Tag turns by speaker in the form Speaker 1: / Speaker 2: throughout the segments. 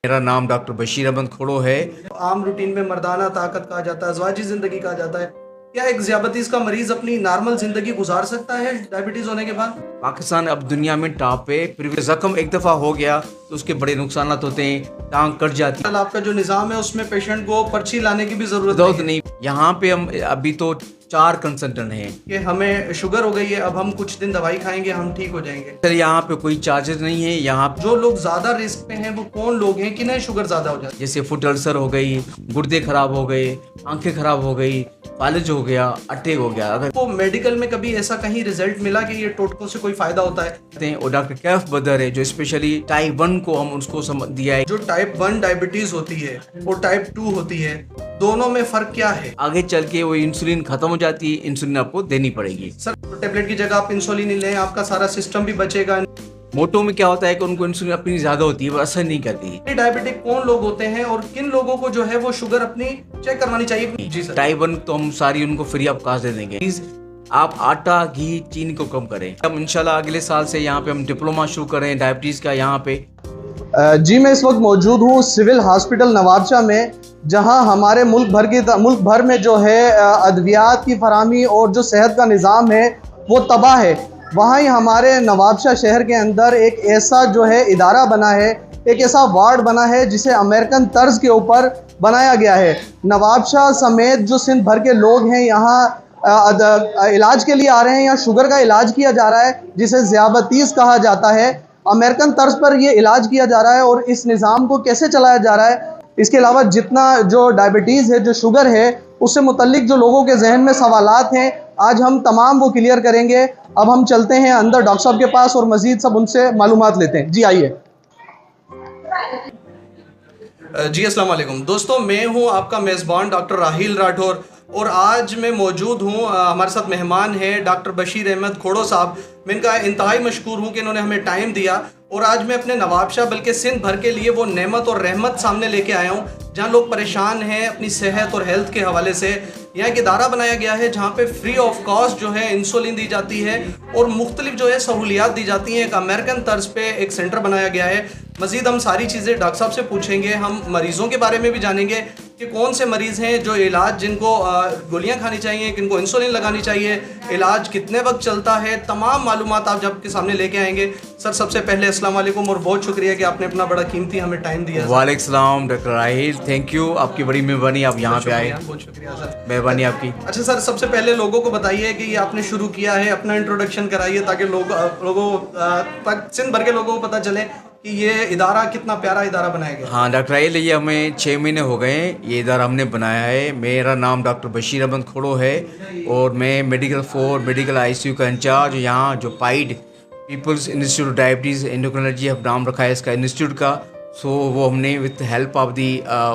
Speaker 1: मेरा नाम डॉक्टर बशीर अहमद खोड़ो है।
Speaker 2: आम रूटीन में मर्दाना ताकत कहा जाता है, ज़वाजी ज़िंदगी कहा जाता है। क्या एक ज़ियाबतीस का मरीज़ अपनी नॉर्मल ज़िंदगी गुजार सकता है डायबिटीज़ होने के बाद?
Speaker 1: पाकिस्तान अब दुनिया में टॉप पे। फिर जख्म एक दफ़ा हो गया तो उसके बड़े नुकसान होते हैं, टांग कट जाती है।
Speaker 2: कल आपका जो निज़ाम है उसमें पेशेंट को पर्ची लाने की भी ज़रूरत
Speaker 1: जरूरत
Speaker 2: नहीं है
Speaker 1: नहीं। यहाँ पे हम अभी तो 4 कंसल्टेंट हैं।
Speaker 2: कि हमें शुगर हो गई है, अब हम कुछ दिन दवाई खाएंगे, हम ठीक हो जाएंगे।
Speaker 1: सर यहाँ पे कोई चार्जेस नहीं है। यहाँ
Speaker 2: जो लोग ज़्यादा रिस्क पे हैं वो कौन लोग हैं, किन्हें शुगर ज़्यादा हो जाती
Speaker 1: जैसे फुट अल्सर हो गई, गुर्दे खराब हो गए, आंखें खराब हो गई, फालिज हो गया, अटैक हो गया। अगर
Speaker 2: है? तो मेडिकल में कभी ऐसा कहीं रिजल्ट मिला कि ये टोटकों से कोई फ़ायदा होता है?
Speaker 1: कहते हैं और डॉक्टर कैफ बदर है जो स्पेशली टाइप 1 को हम उसको दिया है।
Speaker 2: जो टाइप 1 डायबिटीज़ होती है और टाइप 2 होती है, दोनों में फ़र्क क्या है?
Speaker 1: आगे चल के वो इंसुलिन खत्म हो जाती है, इंसुलिन आपको देनी पड़ेगी।
Speaker 2: सर, टेबलेट की जगह आप इंसुलिन लें, आपका सारा सिस्टम भी बचेगा।
Speaker 1: मोटो में क्या होता है कि उनको इंसुलिन अपनी ज्यादा होती है, वो असर नहीं करती।
Speaker 2: डायबिटिक कौन लोग होते हैं और किन लोगों को जो है वो शुगर अपनी चेक करवानी चाहिए? जी सर।
Speaker 1: टाइप 1 तो हम सारी उनको फ्री ऑफ कॉस्ट दे देंगे। प्लीज आप आटा, घी, चीनी को कम करें। हम इंशाल्लाह अगले साल से यहाँ पे हम डिप्लोमा शुरू करें डायबिटीज का यहाँ पे।
Speaker 3: जी, मैं इस वक्त मौजूद हूँ सिविल हॉस्पिटल नवाबशाह में, जहाँ हमारे मुल्क भर में जो है अद्वियात की फरामी और जो सेहत का निज़ाम है वो तबाह है। वहाँ ही हमारे नवाबशाह शहर के अंदर एक ऐसा जो है इदारा बना है, एक ऐसा वार्ड बना है जिसे अमेरिकन तर्ज के ऊपर बनाया गया है। नवाबशाह समेत जो सिंध भर के लोग हैं यहाँ इलाज के लिए आ रहे हैं। यहाँ शुगर का इलाज किया जा रहा है जिसे ज़ियाबतीस कहा जाता है। अमेरिकन तर्ज पर ये इलाज किया जा रहा है और इस निज़ाम को कैसे चलाया जा रहा है, इसके अलावा जितना जो डायबिटीज़ है, जो शुगर है, उससे मुतल्लिक जो लोगों के जहन में सवालात हैं, आज हम तमाम वो क्लियर करेंगे। अब हम चलते हैं अंदर डॉक्टर साहब के पास और मज़ीद सब उनसे मालूमात लेते हैं। जी आइए।
Speaker 2: जी अस्सलाम वालेकुम दोस्तों, मैं हूं आपका मेज़बान डॉक्टर राहील राठौर और आज मैं मौजूद हूं, हमारे साथ मेहमान हैं डॉक्टर बशीर अहमद खोड़ो साहब। मैं इनका इंतहाई मशकूर हूं कि इन्होंने हमें टाइम दिया और आज मैं अपने नवाबशाह बल्कि सिंध भर के लिए वो नेमत और रहमत सामने लेके आया हूं जहां लोग परेशान हैं अपनी सेहत और हेल्थ के हवाले से। यहाँ एक इदारा बनाया गया है जहाँ पे फ्री ऑफ कॉस्ट जो है इंसुलिन दी जाती है और मुख्तलिफ जो है सहूलियात दी जाती हैं। एक अमेरिकन तर्ज पे एक सेंटर बनाया गया है। मज़ीद हम सारी चीज़ें डॉक्टर साहब से पूछेंगे, हम मरीज़ों के बारे में भी जानेंगे कि कौन से मरीज़ हैं जो इलाज जिनको गोलियां खानी चाहिए, किनको इंसुलिन लगानी चाहिए, इलाज कितने वक्त चलता है, तमाम मालूमात आप जब के सामने लेके आएंगे। सर, सबसे पहले अस्सलाम वालेकुम और बहुत शुक्रिया कि आपने अपना बड़ा कीमती हमें टाइम दिया।
Speaker 1: वालेकुम सलाम डॉक्टर राहिल, थैंक यू, आपकी बड़ी मेहरबानी, आप यहाँ पे आए,
Speaker 2: बहुत शुक्रिया सर,
Speaker 1: मेहरबानी आपकी।
Speaker 2: अच्छा सर, सबसे पहले लोगों को बताइए कि ये आपने शुरू किया है, अपना इंट्रोडक्शन कराइए ताकि लोगों तक, सिंध भर के लोगों को पता चले कि ये इदारा कितना प्यारा इदारा बनाया गया।
Speaker 1: हाँ डॉक्टर राहिल, ये हमें 6 महीने हो गए हैं ये इदारा हमने बनाया है। मेरा नाम डॉक्टर बशीर अहमद खोड़ो है और मैं मेडिकल ICU का इंचार्ज। यहाँ जो पाइड people's institute of diabetes endocrinology अब नाम रखा है इसका इंस्टीट्यूट का। सो वो हमने with help of the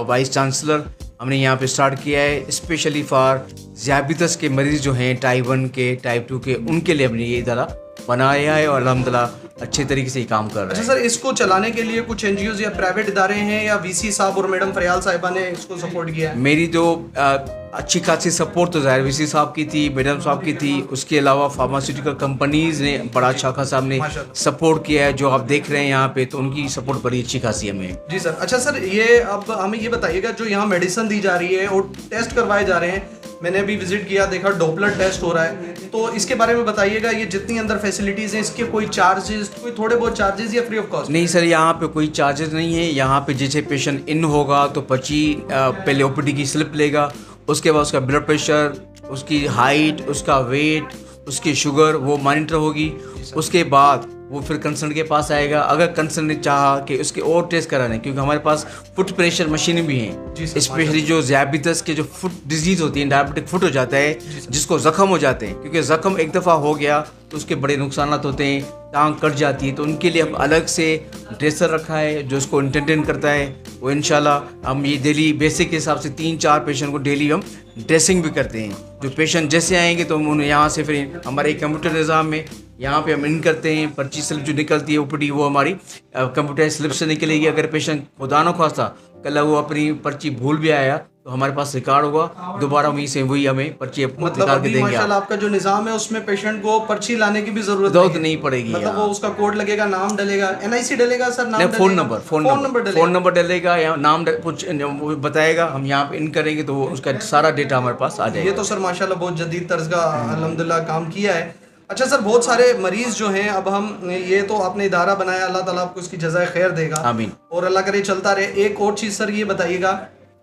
Speaker 1: vice chancellor हमने यहाँ पे स्टार्ट किया है स्पेशली फॉर ज़ियाबतीस के मरीज़ जो हैं टाइप 1 के, टाइप 2 के, उनके लिए हमने ये इदारा बनाया है और अल्हम्दुलिल्लाह अच्छे तरीके से ये काम कर रहा है।
Speaker 2: अच्छा सर, इसको चलाने के लिए कुछ NGOs या प्राइवेट इदारे हैं या VC साहब और मैडम फरियाल साहिबा ने इसको सपोर्ट किया है?
Speaker 1: मेरी जो अच्छी खासी सपोर्ट तो ज़ाहिर VC साहब की थी, मैडम साहब की थी, उसके अलावा फार्मास्यूटिकल कंपनीज़ ने बड़ा अच्छा खासा हमने सपोर्ट किया है। जो आप देख रहे हैं यहाँ पे, तो उनकी सपोर्ट बड़ी अच्छी खासी हमें।
Speaker 2: जी सर। अच्छा सर, ये अब हमें ये बताइएगा, जो यहाँ मेडिसिन दी जा रही है और टेस्ट करवाए जा रहे हैं, मैंने अभी विजिट किया, देखा डॉपलर टेस्ट हो रहा है, तो इसके बारे में बताइएगा। ये जितनी अंदर फैसिलिटीज़ हैं, इसके कोई चार्जेस, कोई थोड़े बहुत चार्जेस या फ्री ऑफ कॉस्ट?
Speaker 1: नहीं सर, यहाँ पे कोई चार्जेस नहीं है। यहाँ पे जैसे पेशेंट इन होगा तो पर्ची पहले OPD की स्लिप लेगा, उसके बाद उसका ब्लड प्रेशर, उसकी हाइट, उसका वेट, उसकी शुगर वो मॉनिटर होगी। उसके बाद वो फिर कंसर्न के पास आएगा। अगर कंसर्न ने चाहा कि उसके और टेस्ट कराने, क्योंकि हमारे पास फुट प्रेशर मशीन भी हैं, स्पेशली जो ज़ियाबतीस के जो फुट डिजीज़ होती है, डायबिटिक फुट हो जाता है, जिसको ज़ख्म हो जाते हैं, क्योंकि ज़ख्म एक दफ़ा हो गया तो उसके बड़े नुकसान होते हैं, टांग कट जाती है, तो उनके लिए हम अलग से ड्रेसर रखा है जो उसको इंटेंटेन करता है। वो इंशाल्लाह हम ये डेली बेसिक के हिसाब से 3-4 पेशेंट को डेली हम ड्रेसिंग भी करते हैं। जो पेशेंट जैसे आएंगे तो हम उन्हें यहाँ से फिर हमारे कंप्यूटर निज़ाम में यहाँ पे हम इन करते हैं। पर्ची स्लिप जो निकलती है OPD, वो हमारी कंप्यूटर स्लिप से निकलेगी। अगर पेशेंट खुदा न ख्वास्ता कल वो अपनी पर्ची भूल भी आया तो हमारे पास रिकॉर्ड होगा, दोबारा वहीं से वही हमें पर्ची
Speaker 2: मतलब
Speaker 1: निकाल के
Speaker 2: अभी
Speaker 1: देंगे।
Speaker 2: माशाल्लाह आपका जो निज़ाम है उसमें पेशेंट को पर्ची लाने की भी जरूरत
Speaker 1: नहीं पड़ेगी।
Speaker 2: मतलब वो उसका कोड लगेगा, नाम डलेगा, NIC डलेगा सर, नाम
Speaker 1: नहीं, फ़ोन नंबर
Speaker 2: डलेगा,
Speaker 1: डलेगा या नाम कुछ वो बताएगा, हम यहाँ पे इन करेंगे तो वो उसका सारा डेटा हमारे पास आ जाएगा।
Speaker 2: ये तो सर माशाल्लाह बहुत जदीद तर्ज का अल्हम्दुलिल्लाह काम किया है। अच्छा सर, बहुत सारे मरीज जो हैं, अब हम ये तो आपने इदारा बनाया, अल्लाह ताला आपको इसकी जज़ाए खैर देगा,
Speaker 1: आमीन,
Speaker 2: और अल्लाह करे चलता रहे। एक और चीज़ सर ये बताइएगा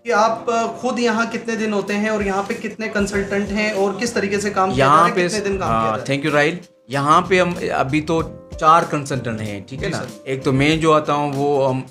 Speaker 2: कि आप खुद यहाँ कितने दिन होते हैं और यहाँ पे कितने कंसल्टेंट हैं और किस तरीके से काम किया
Speaker 1: यहाँ
Speaker 2: जाता है, कितने दिन काम किया जाता है?
Speaker 1: Thank you Rahil. यहाँ पे हम अभी तो 4 कंसल्टेंट हैं, ठीक है ना। एक तो मैं जो आता हूँ वो हम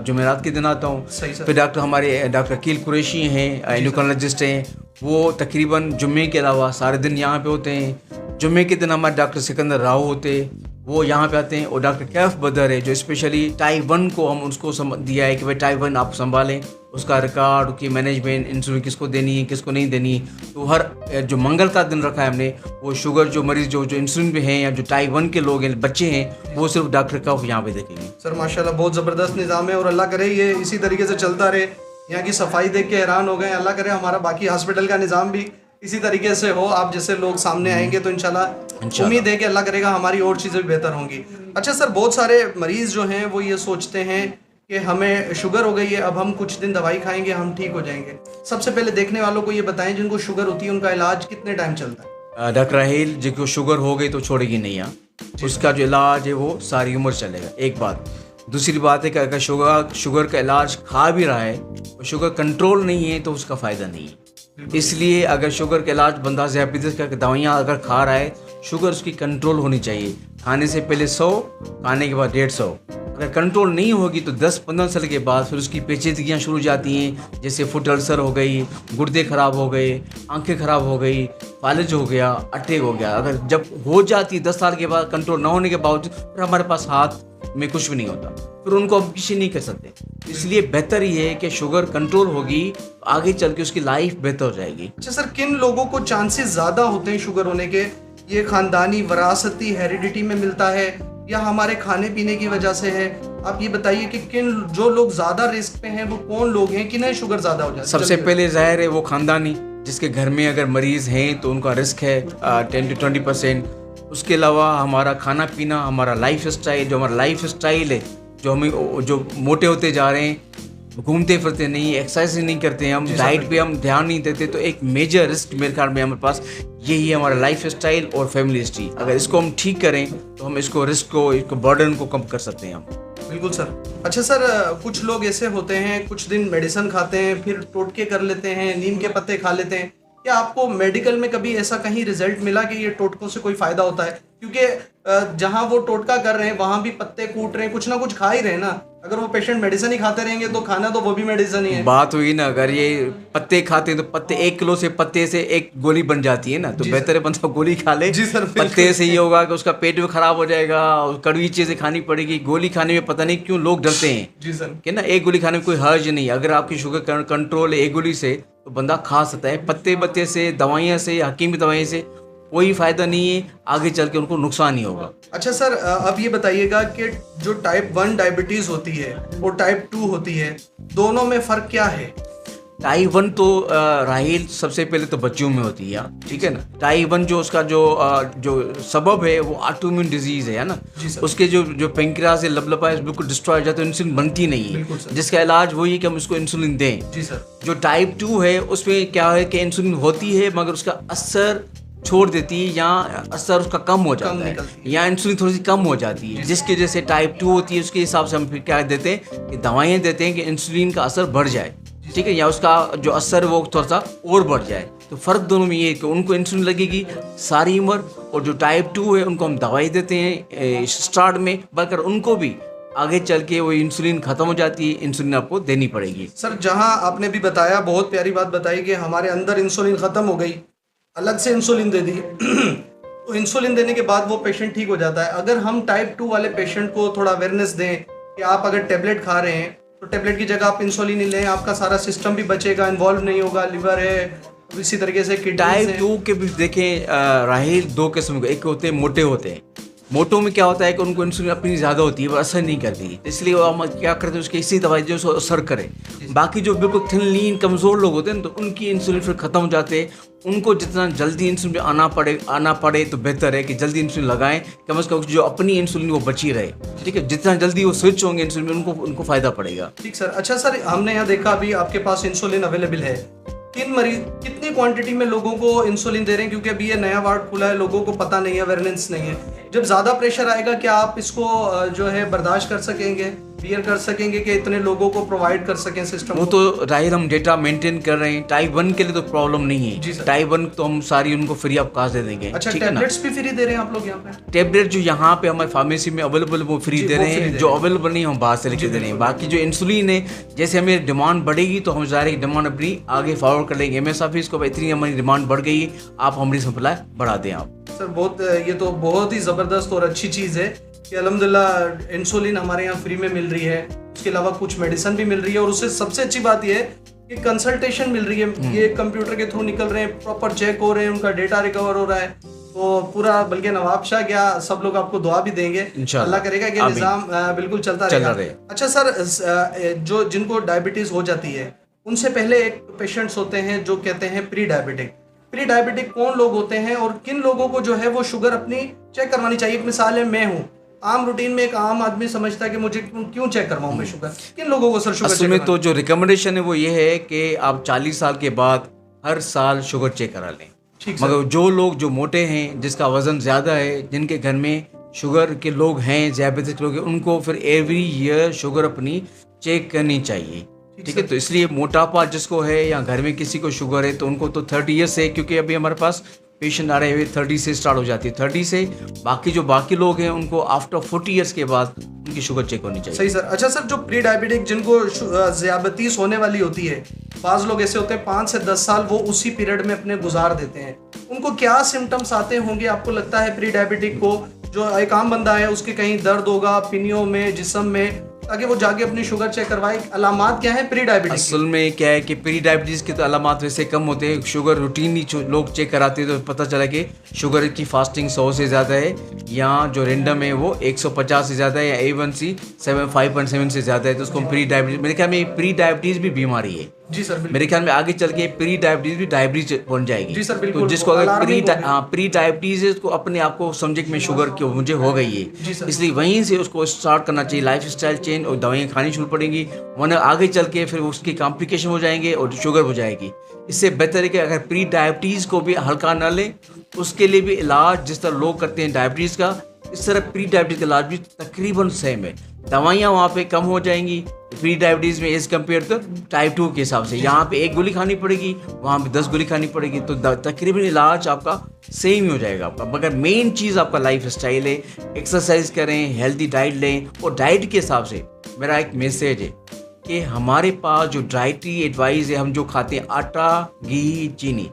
Speaker 1: जुमेरात के दिन आता हूँ।
Speaker 2: सही सर।
Speaker 1: फिर डॉक्टर अकील कुरैशी हैं, एंडोक्राइनोलॉजिस्ट हैं, वो तकरीबन जुम्मे के अलावा सारे दिन यहाँ पे होते हैं। जुम्मे के दिन हमारे डॉक्टर सिकंदर राव होते, वो यहाँ पे आते हैं। और डॉक्टर कैफ बदर है जो स्पेशली टाइप 1 को हम उसको दिया है कि भाई टाइप 1 आप संभालें, उसका रिकॉर्ड, उसकी मैनेजमेंट, इंसुलिन किसको देनी है किसको नहीं देनी। तो हर जो मंगल का दिन रखा है हमने, वो शुगर जो मरीज जो इंसुलिन पे हैं या जो टाइप 1 के लोग हैं, बच्चे हैं, वो सिर्फ डॉक्टर कैफ यहाँ पे देखेंगे।
Speaker 2: सर माशाल्लाह बहुत ज़बरदस्त निज़ाम है और अल्लाह करे ये इसी तरीके से चलता रहे। यहाँ की सफाई देख के हैरान हो गए। अल्लाह करे हमारा बाकी हॉस्पिटल का निज़ाम भी इसी तरीके से हो। आप जैसे लोग सामने आएंगे तो इंशाल्लाह उम्मीद है कि अल्लाह करेगा हमारी और चीज़ें भी बेहतर होंगी। अच्छा सर, बहुत सारे मरीज़ जो हैं वो ये सोचते हैं कि हमें शुगर हो गई है, अब हम कुछ दिन दवाई खाएंगे हम ठीक हो जाएंगे। सबसे पहले देखने वालों को ये बताएं जिनको शुगर होती है उनका इलाज कितने टाइम चलता है?
Speaker 1: डॉक्टर राहिल, जिसको शुगर हो गई तो छोड़ेगी नहीं यहाँ, उसका जो इलाज है वो सारी उम्र चलेगा, एक बात। दूसरी बात है कि अगर शुगर का इलाज खा भी रहा है और शुगर कंट्रोल नहीं है तो उसका फ़ायदा नहीं है। इसलिए अगर शुगर का इलाज बंदा ज़ियापीतिस का दवाइयाँ अगर खा रहा है, शुगर उसकी कंट्रोल होनी चाहिए। खाने से पहले 100, खाने के बाद 150। अगर कंट्रोल नहीं होगी तो 10-15 साल के बाद फिर उसकी पेचीदगियाँ शुरू हो जाती हैं, जैसे फुट अल्सर हो गई, गुर्दे ख़राब हो गए, आंखें ख़राब हो गई, फालिज हो गया, अटैक हो गया। अगर जब हो जाती 10 साल के बाद कंट्रोल ना होने के बावजूद, फिर हमारे पास हाथ में कुछ भी नहीं होता, फिर उनको हम किसी नहीं कर सकते। इसलिए बेहतर ये है कि शुगर कंट्रोल होगी, आगे चल के उसकी लाइफ बेहतर हो जाएगी।
Speaker 2: अच्छा सर, किन लोगों को चांसेस ज़्यादा होते हैं शुगर होने के? ये खानदानी वरासती हेरिडिटी में मिलता है या हमारे खाने पीने की वजह से है? आप ये बताइए कि किन जो लोग ज़्यादा रिस्क पे हैं वो कौन लोग हैं, किन्हें शुगर ज़्यादा हो जाती है?
Speaker 1: सबसे पहले ज़ाहिर है वो खानदानी, जिसके घर में अगर मरीज़ हैं तो उनका रिस्क है 10 to 20%। उसके अलावा हमारा खाना पीना, हमारा लाइफ स्टाइल, जो हमारा लाइफ स्टाइल है, जो मोटे होते जा रहे हैं, घूमते फिरते नहीं, एक्सरसाइज नहीं करते हैं, हम डाइट पे हम ध्यान नहीं देते, तो एक मेजर रिस्क मेरे ख्याल में हमारे पास यही है, हमारा लाइफ स्टाइल और फैमिली हिस्ट्री। अगर इसको हम ठीक करें तो हम इसको रिस्क को, इसको बर्डन को कम कर सकते हैं हम।
Speaker 2: बिल्कुल सर। अच्छा सर, कुछ लोग ऐसे होते हैं कुछ दिन मेडिसिन खाते हैं, फिर टोटके कर लेते हैं, नीम के पत्ते खा लेते हैं। क्या आपको मेडिकल में कभी ऐसा कहीं रिजल्ट मिला कि ये टोटकों से कोई फ़ायदा होता है? क्योंकि जहाँ वो टोटका कर रहे हैं वहाँ भी पत्ते कूट रहे हैं, कुछ ना कुछ खा ही रहे हैं ना। अगर वो पेशेंट मेडिसिन ही खाते रहेंगे तो खाना तो वो भी मेडिसिन ही है।
Speaker 1: बात हुई ना, अगर ये पत्ते खाते हैं तो पत्ते 1 किलो से पत्ते से 1 गोली बन जाती है ना, तो बेहतर है बंदा गोली खा ले।
Speaker 2: जी सर,
Speaker 1: पत्ते से ये होगा कि उसका पेट भी खराब हो जाएगा, कड़वी चीज़ें खानी पड़ेगी। गोली खाने में पता नहीं क्यों लोग डरते हैं।
Speaker 2: जी सर।
Speaker 1: कि ना, एक गोली खाने में कोई हर्ज नहीं। अगर आपकी शुगर कंट्रोल है एक गोली से तो बंदा खा सकता है। पत्ते से, दवाइयाँ से, हकीमी दवाइयाँ से कोई फ़ायदा नहीं है, आगे चल के उनको नुकसान ही होगा।
Speaker 2: अच्छा सर, अब ये बताइएगा कि जो टाइप 1 डायबिटीज़ होती है और टाइप 2 होती है, दोनों में फ़र्क क्या है?
Speaker 1: टाइप 1 तो राहिल सबसे पहले तो बच्चों में होती है, ठीक है ना। टाइप 1 जो उसका जो सबब है वो ऑटोइम्यून डिजीज़ है ना। उसके जो पेंक्रियास है, लबलबा है, बिल्कुल डिस्ट्रॉय हो जाता है, इंसुलिन बनती नहीं है, जिसका इलाज वही है कि हम उसको इंसुलिन दें।
Speaker 2: जी सर।
Speaker 1: जो टाइप 2 है उसमें क्या है कि इंसुलिन होती है मगर उसका असर छोड़ देती है, या असर उसका कम हो जाता है, या इंसुलिन थोड़ी सी कम हो जाती है, जिसकी वजह से टाइप 2 होती है। उसके हिसाब से हम फिर क्या देते हैं कि दवाइयाँ देते हैं कि इंसुलिन का असर बढ़ जाए, ठीक है, या उसका जो असर वो थोड़ा सा और बढ़ जाए। तो फ़र्क दोनों में ये है कि उनको इंसुलिन लगेगी सारी उम्र, और जो टाइप 2 है उनको हम दवाई देते हैं स्टार्ट में, बल्कि उनको भी आगे चल के वो इंसुलिन ख़त्म हो जाती है, इंसुलिन आपको देनी पड़ेगी।
Speaker 2: सर, जहाँ आपने भी बताया, बहुत प्यारी बात बताई कि हमारे अंदर इंसुलिन ख़त्म हो गई, अलग से इंसुलिन दे दी तो इंसुलिन देने के बाद वो पेशेंट ठीक हो जाता है। अगर हम टाइप 2 वाले पेशेंट को थोड़ा अवेयरनेस दें कि आप अगर टेबलेट खा रहे हैं तो टेबलेट की जगह आप इंसुलिन ही लें, आपका सारा सिस्टम भी बचेगा, इन्वॉल्व नहीं होगा, लिवर है, इसी तरीके से किडनी
Speaker 1: टाइप 2 के भी देखें राहिल 2 किस्म के, एक होते हैं मोटे होते हैं, मोटो में क्या होता है कि उनको इंसुलिन अपनी ज़्यादा होती है, वो असर नहीं करती, इसलिए वो हम क्या करते हैं उसकी इसी दवाई जो उसको असर करे। बाकी जो बिल्कुल थिन लीन कमज़ोर लोग होते हैं ना, तो उनकी इंसुलिन फिर ख़त्म हो जाते हैं। उनको जितना जल्दी इंसुलिन आना पड़े तो बेहतर है कि जल्दी इंसुलिन लगाएं, कम से कम जो अपनी इंसुलिन वो बची रहे। ठीक है, जितना जल्दी वो स्विच होंगे इंसुलिन में उनको फ़ायदा पड़ेगा।
Speaker 2: ठीक सर। अच्छा सर, हमने यहाँ देखा अभी आपके पास इंसुलिन अवेलेबल है, कितनी क्वांटिटी में लोगों को इंसुलिन दे रहे हैं? क्योंकि अभी ये नया वार्ड खुला है, लोगों को पता नहीं है, अवेयरनेस नहीं है। जब ज़्यादा प्रेशर आएगा, क्या आप इसको जो है बर्दाश्त कर सकेंगे, बियर कर सकेंगे कि इतने लोगों को प्रोवाइड कर सकें सिस्टम?
Speaker 1: वो तो राहिल हम डेटा मेंटेन कर रहे हैं। टाइप 1 के लिए तो प्रॉब्लम नहीं है, टाइप 1 तो हम सारी उनको फ्री ऑफ कॉस्ट दे देंगे।
Speaker 2: अच्छा,
Speaker 1: ठीक है ना?
Speaker 2: टैबलेट्स भी फ्री दे रहे हैं आप लोग यहाँ पे?
Speaker 1: टैबलेट जो यहाँ पे हमारे फार्मेसी में अवेलेबल वो फ्री दे रहे हैं, जो अवेलेबल नहीं हम बाहर से लेके दे रहे हैं। बाकी जो इंसुलिन है, जैसे हमें डिमांड बढ़ेगी तो हम ज़ाहिर डिमांड अपनी आगे फॉरवर्ड कर लेंगे एमएस ऑफिस को, इतनी हमारी डिमांड बढ़ गई है, आप हमारी सप्लाई बढ़ा दें आप।
Speaker 2: सर ये तो बहुत ही ज़बरदस्त और अच्छी चीज़ है कि अल्हम्दुलिल्लाह इंसुलिन हमारे यहाँ फ्री में मिल रही है, उसके अलावा कुछ मेडिसिन भी मिल रही है, और उससे सबसे अच्छी बात ये है कि कंसल्टेशन मिल रही है। ये कंप्यूटर के थ्रू निकल रहे हैं, प्रॉपर चेक हो रहे हैं, उनका डेटा रिकवर हो रहा है, तो पूरा, बल्कि नवाब शाह क्या सब लोग आपको दुआ भी देंगे, अल्लाह करेगा कि निज़ाम बिल्कुल चलता रहेगा। अच्छा सर, जो जिनको डायबिटीज़ हो जाती है, उनसे पहले एक पेशेंट्स होते हैं जो कहते हैं प्री डायबिटिक कौन लोग होते हैं, और किन लोगों को जो है वो शुगर अपनी चेक करवानी चाहिए? एक मिसाल है, मैं हूँ, आम रूटीन में एक आम आदमी समझता है कि मुझे क्यों चेक करवाऊं मैं शुगर, किन लोगों को सर शुगर
Speaker 1: असल में तो जो रिकमेंडेशन है वो ये है कि आप 40 साल के बाद हर साल शुगर चेक करा लें। मगर जो लोग जो मोटे हैं, जिसका वजन ज़्यादा है, जिनके घर में शुगर के लोग हैं, डायबिटिक लोग हैं, उनको फिर एवरी ईयर शुगर अपनी चेक करनी चाहिए। ठीक है, तो इसलिए मोटापा जिसको है या घर में किसी को शुगर है तो उनको तो 30 ईयर्स है, क्योंकि अभी हमारे पास पेशेंट आ रहे हुए 30 से स्टार्ट हो जाती है, 30 से। बाकी लोग हैं उनको आफ्टर 40 ईयर्स के बाद उनकी शुगर चेक होनी चाहिए।
Speaker 2: सही सर। अच्छा सर, जो प्री डायबिटिक जिनको ज़ियाबतीस होने वाली होती है, बाज़ लोग ऐसे होते हैं 5 से 10 साल वो उसी पीरियड में अपने गुजार देते हैं, उनको क्या सिम्टम्स आते होंगे आपको लगता है प्री डायबिटिक को? जो एक आम बंदा है उसके कहीं दर्द होगा पिनियों में, जिस्म में, ताकि वो जाके अपनी शुगर चेक करवाए। अलामात क्या है प्री डायबिटीज? असल
Speaker 1: में क्या है कि प्री डायबिटीज़ के तो अलामात वैसे कम होते हैं। शुगर रूटीनली लोग चेक कराते हैं तो पता चला कि शुगर की फास्टिंग 100 से ज़्यादा है, या जो रेंडम है वो 150 से ज़्यादा है, या A1C 5.7 से ज़्यादा है, तो उसको प्री डायबिटीज़, मेरे ख्याल में प्री डायबिटीज़ भी बीमारी है।
Speaker 2: जी सर,
Speaker 1: मेरे ख्याल में आगे चल के प्री डायबिटीज़ भी डायबिटीज़ बन जाएगी।
Speaker 2: जी सर, बिल्कुल।
Speaker 1: तो जिसको अगर प्री डायबिटीज़ है उसको अपने आप को समझे कि मैं शुगर की मुझे हो गई है, इसलिए वहीं से उसको स्टार्ट करना चाहिए, लाइफ स्टाइल चेंज, और दवाइयाँ खानी शुरू पड़ेंगी, वरना आगे चल के फिर उसकी कॉम्प्लिकेशन हो जाएंगे और शुगर हो जाएगी। इससे बेहतर है कि अगर प्री डायबिटीज़ को भी हल्का ना लें, उसके लिए भी इलाज जिस तरह लोग करते हैं डायबिटीज़ का, इस तरह प्री डायबिटीज़ का इलाज भी तकरीबन सेम है। दवाइयाँ वहाँ पे कम हो जाएंगी प्री डायबिटीज़ में एज कम्पेयर टू टाइप 2 के हिसाब से। यहाँ पे 1 गोली खानी पड़ेगी, वहाँ पे 10 गोली खानी पड़ेगी, तो तकरीबन इलाज आपका सेम ही हो जाएगा आपका। मगर मेन चीज़ आपका लाइफ स्टाइल है, एक्सरसाइज करें, हेल्दी डाइट लें, और डाइट के हिसाब से मेरा एक मैसेज है कि हमारे पास जो डाइटरी एडवाइस है, हम जो खाते हैं आटा, घी, चीनी,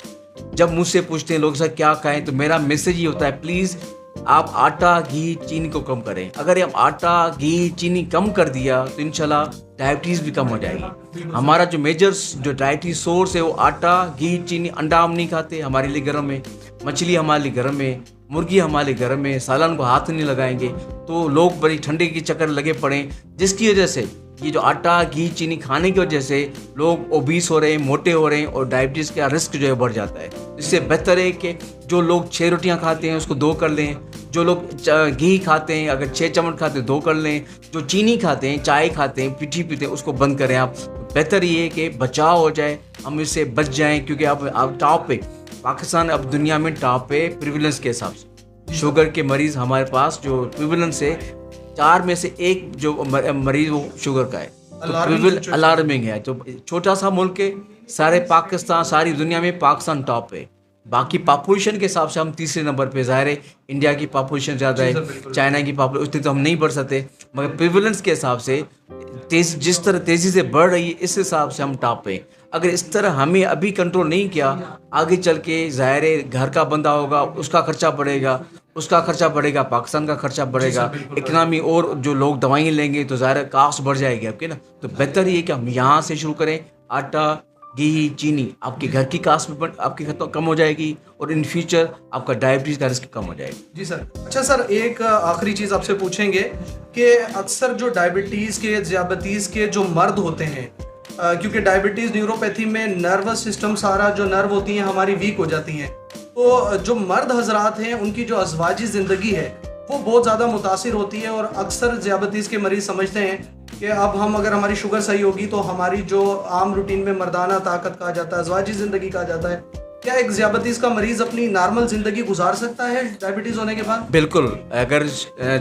Speaker 1: जब मुझसे पूछते हैं लोग सर क्या खाएं, तो मेरा मैसेज ये होता है प्लीज़ आप आटा, घी, चीनी को कम करें। अगर हम आटा, घी, चीनी कम कर दिया तो इंशाल्लाह डायबिटीज़ भी कम हो जाएगी। हमारा जो मेजर जो डाइटरी सोर्स है वो आटा, घी, चीनी, अंडा हम नहीं खाते, हमारे लिए गर्म है, मछली हमारे लिए गर्म है, मुर्गी हमारे लिए गर्म है, सालन को हाथ नहीं लगाएंगे, तो लोग बड़ी ठंडे के चक्कर लगे पड़े, जिसकी वजह से ये जो आटा, घी, चीनी खाने की वजह से लोग ओबीस हो रहे हैं, मोटे हो रहे हैं, और डायबिटीज़ का रिस्क जो है बढ़ जाता है। इससे बेहतर है कि जो लोग 6 रोटियां खाते हैं उसको 2 कर लें, जो लोग घी खाते हैं अगर 6 चम्मच खाते हैं 2 कर लें, जो चीनी खाते हैं, चाय खाते हैं, पीठी पीते हैं, उसको बंद करें आप। बेहतर ये है कि बचाव हो जाए, हम इससे बच जाएँ, क्योंकि आप टॉप पे, पाकिस्तान अब दुनिया में टॉप पे प्रिविलेंस के हिसाब से। शुगर के मरीज़ हमारे पास जो प्रिविलेंस है 4 में से 1 जो मरीज़ वो शुगर का है, तो अलार्मिंग है। तो छोटा सा मुल्क है, सारे पाकिस्तान, सारी दुनिया में पाकिस्तान टॉप है। बाकी पॉपुलेशन के हिसाब से हम 3रे नंबर पे, ज़ाहिर है इंडिया की पॉपुलेशन ज़्यादा है, चाइना की पॉपुलेशन उतनी तो हम नहीं बढ़ सकते, मगर प्रिविलेंस के हिसाब से जिस तरह तेज़ी से बढ़ रही है इस हिसाब से हम टॉप पे। अगर इस तरह हमें अभी कंट्रोल नहीं किया, आगे चल के ज़ाहिर है घर का बंदा होगा, उसका खर्चा बढ़ेगा, उसका खर्चा बढ़ेगा, पाकिस्तान का खर्चा बढ़ेगा, इकनॉमी, और जो लोग दवाइयाँ लेंगे तो ज़ाहिर कास्ट बढ़ जाएगी आपके ना। तो बेहतर ये कि हम यहाँ से शुरू करें, आटा, घी चीनी आपके घर की कास्ट में आपकी कम हो जाएगी और इन फ्यूचर आपका डायबिटीज का रिस्क कम हो जाएगा।
Speaker 2: जी सर। अच्छा सर, एक आखिरी चीज़ आपसे पूछेंगे कि अक्सर जो ज़ियाबतीज़ के जो मर्द होते हैं, क्योंकि डायबिटीज़ न्यूरोपैथी में नर्वस सिस्टम सारा जो नर्व होती हैं हमारी वीक हो जाती हैं, तो जो मर्द हजरात हैं उनकी जो अज़वाजी ज़िंदगी है वो बहुत ज़्यादा मुतासिर होती है, और अक्सर ज़ियाबतीज़ के मरीज़ समझते हैं कि अब हम अगर हमारी शुगर सही होगी तो हमारी जो आम रूटीन में मर्दाना ताकत कहा जाता है, अज़वाजी ज़िंदगी कहा जाता है, क्या एक ज़ियाबतीज़ का मरीज़ अपनी नॉर्मल ज़िंदगी गुजार सकता है डायबिटीज़ होने के बाद?
Speaker 1: बिल्कुल, अगर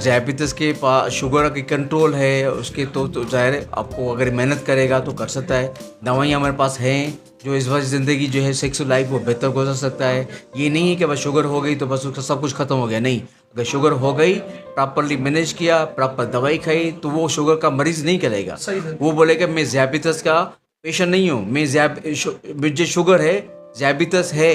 Speaker 1: डायबिटीज़ के पास शुगर की कंट्रोल है उसके तो ज़ाहिर है आपको अगर मेहनत करेगा तो कर सकता है। दवाइयाँ हमारे पास हैं जो इस वजह ज़िंदगी जो है सेक्सुअल लाइफ वो बेहतर गुजर सकता है। ये नहीं है कि बस शुगर हो गई तो बस उसका सब कुछ ख़त्म हो गया, नहीं। अगर शुगर हो गई, प्रॉपरली मैनेज किया, प्रॉपर दवाई खाई, तो वो शुगर का मरीज़ नहीं करेगा।
Speaker 2: सही है।
Speaker 1: वो बोलेगा मैं डायबिटीज़ का पेशेंट नहीं हूँ, मुझे शुगर है, डायबिटीज़ है,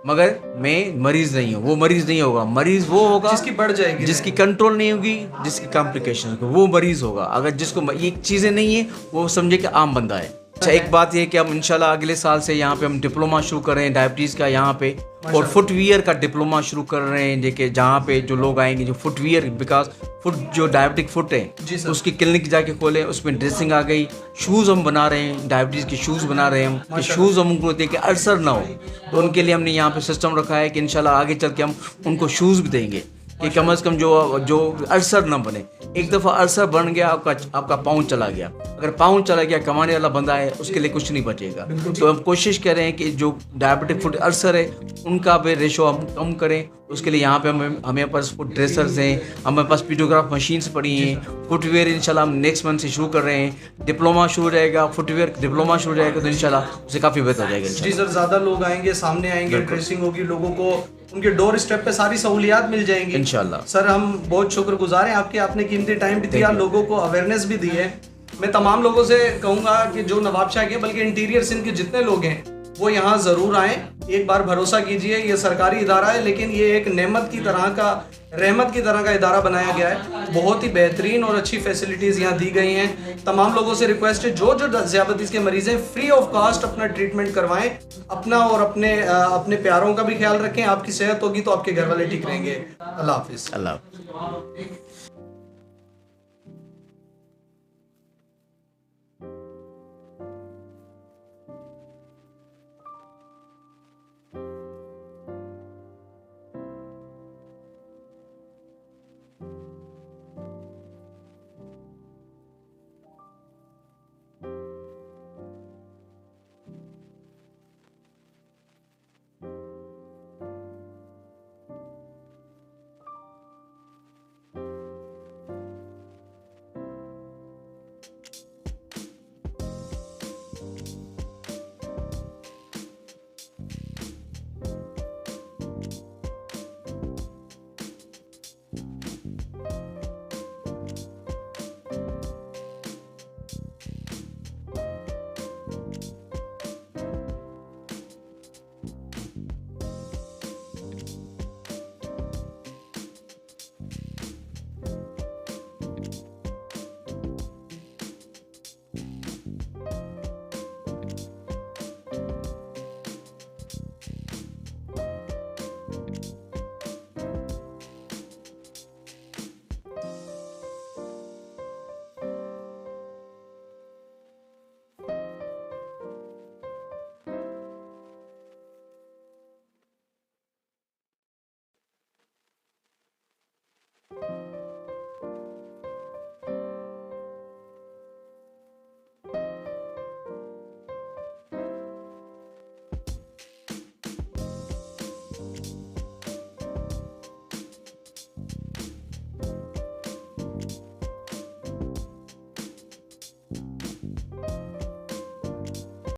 Speaker 1: मगर मैं मरीज नहीं हूँ। वो मरीज नहीं होगा। मरीज वो होगा
Speaker 2: जिसकी बढ़ जाएगी,
Speaker 1: जिसकी कंट्रोल नहीं होगी, जिसकी कॉम्प्लिकेशन होगी, वो मरीज होगा। अगर जिसको ये चीज़ें नहीं है वो समझे कि आम बंदा है। अच्छा, एक बात ये कि हम इंशाल्लाह अगले साल से यहाँ पे हम डिप्लोमा शुरू कर रहे हैं डायबिटीज़ का यहाँ पे, और फुटवियर का डिप्लोमा शुरू कर रहे हैं, देखिए जहाँ पे जो लोग आएंगे जो फुटवियर, बिकॉज फुट जो डायबिटिक फुट है उसकी क्लिनिक जाके खोले, उसमें ड्रेसिंग आ गई, शूज़ हम बना रहे हैं, डायबिटीज़ के शूज़ बना रहे हैं हम, कि शूज़ हम उनको दें कि अल्सर ना हो, तो उनके लिए हमने यहाँ पे सिस्टम रखा है कि इंशाल्लाह आगे चल के हम उनको शूज़ भी देंगे कि कम से कम जो अल्सर ना बने। एक दफ़ा अल्सर बन गया, आपका पाँव चला गया, अगर पाँव चला गया, कमाने वाला बंदा है उसके लिए कुछ नहीं बचेगा। तो हम कोशिश कर रहे हैं कि जो डायबिटिक फुट अल्सर है उनका भी रेशो हम कम करें। उसके लिए यहाँ पे हमें पास फुट ड्रेसर्स हैं, हमारे पास पीडोग्राफ मशीन्स पड़ी हैं। फुटवेयर इंशाल्लाह हम नेक्स्ट मंथ से शुरू कर रहे हैं। डिप्लोमा शुरू हो जाएगा, फुटवेयर डिप्लोमा शुरू हो जाएगा, तो इंशाल्लाह उससे काफ़ी बेहतर हो जाएगा।
Speaker 2: जी सर, ज़्यादा लोग आएंगे, सामने आएंगे, ड्रेसिंग होगी, लोगों को उनके डोर स्टेप पे सारी सहूलियात मिल जाएंगी
Speaker 1: इंशाल्लाह।
Speaker 2: सर हम बहुत शुक्रगुजार हैं आपके, आपने कीमती टाइम भी दिया, लोगों को अवेयरनेस भी दी है। मैं तमाम लोगों से कहूँगा कि जो नवाबशाह के बल्कि इंटीरियर सिंध के जितने लोग हैं वो यहाँ ज़रूर आएँ। एक बार भरोसा कीजिए, ये सरकारी इदारा है लेकिन ये एक नेमत की तरह का, रहमत की तरह का इदारा बनाया गया है। बहुत ही बेहतरीन और अच्छी फैसिलिटीज़ यहाँ दी गई हैं। तमाम लोगों से रिक्वेस्ट है जो ज़ियाबतीज़ के मरीज़ हैं फ्री ऑफ कॉस्ट अपना ट्रीटमेंट करवाएं, अपना और अपने प्यारों का भी ख्याल रखें। आपकी सेहत होगी तो आपके घर वाले ठीक रहेंगे। अल्लाह हाफिज़।
Speaker 1: अल्लाह।